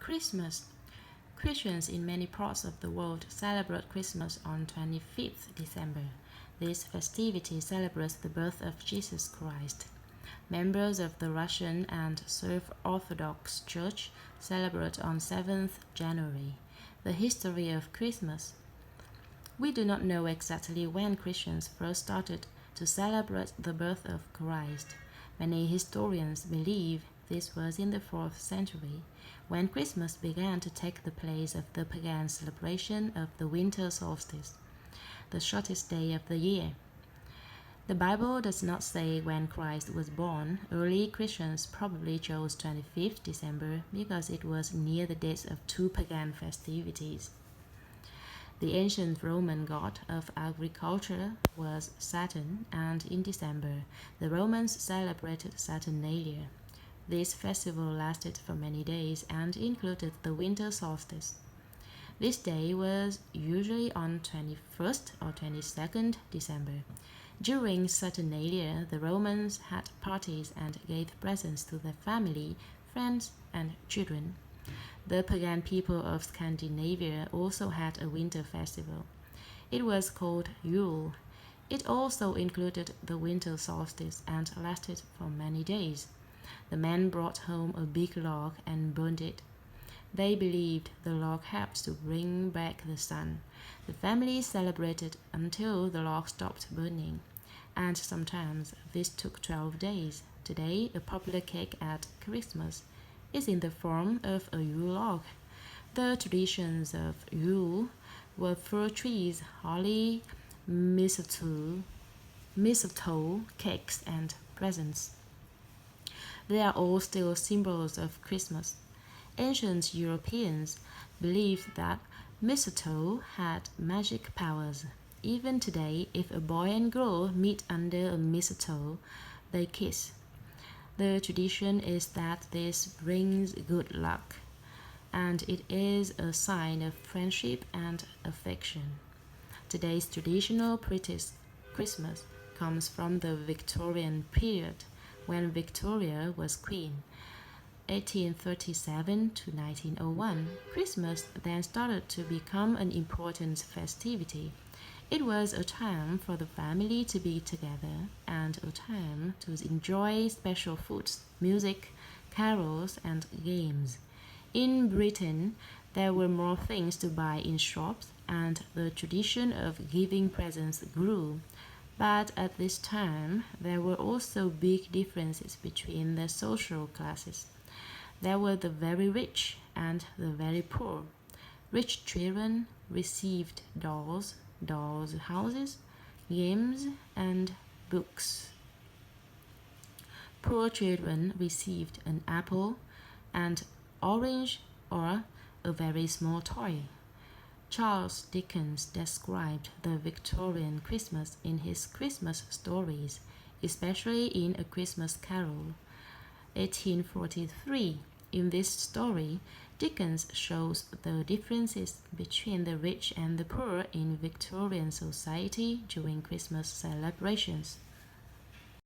Christmas. Christians in many parts of the world celebrate Christmas on 25th December. This festivity celebrates the birth of Jesus Christ. Members of the Russian and Serb Orthodox Church celebrate on 7th January. The history of Christmas. We do not know exactly when Christians first started to celebrate the birth of Christ. Many historians believe this was in the 4th century, when Christmas began to take the place of the pagan celebration of the winter solstice, the shortest day of the year. The Bible does not say when Christ was born. Early Christians probably chose 25th December because it was near the dates of two pagan festivities. The ancient Roman god of agriculture was Saturn, and in December, the Romans celebrated Saturnalia. This festival lasted for many days and included the winter solstice. This day was usually on 21st or 22nd December. During Saturnalia, the Romans had parties and gave presents to their family, friends, and children. The pagan people of Scandinavia also had a winter festival. It was called Yule. It also included the winter solstice and lasted for many days. The men brought home a big log and burned it. They believed the log helps to bring back the sun. The family celebrated until the log stopped burning, and sometimes this took 12 days. Today, a popular cake at Christmas is in the form of a Yule log. The traditions of Yule were fir trees, holly, mistletoe, cakes, and presents. They are all still symbols of Christmas. Ancient Europeans believed that mistletoe had magic powers. Even today, if a boy and girl meet under a mistletoe, they kiss. The tradition is that this brings good luck, and it is a sign of friendship and affection. Today's traditional British Christmas comes from the Victorian period, when Victoria was queen. 1837 to 1901, Christmas then started to become an important festivity. It was a time for the family to be together and a time to enjoy special foods, music, carols, and games. In Britain, there were more things to buy in shops, and the tradition of giving presents grew. But at this time, there were also big differences between the social classes. There were the very rich and the very poor. Rich children received dolls, houses, games, and books. Poor children received an apple, an orange, or a very small toy. Charles Dickens described the Victorian Christmas in his Christmas stories, especially in A Christmas Carol, 1843. In this story, Dickens shows the differences between the rich and the poor in Victorian society during Christmas celebrations.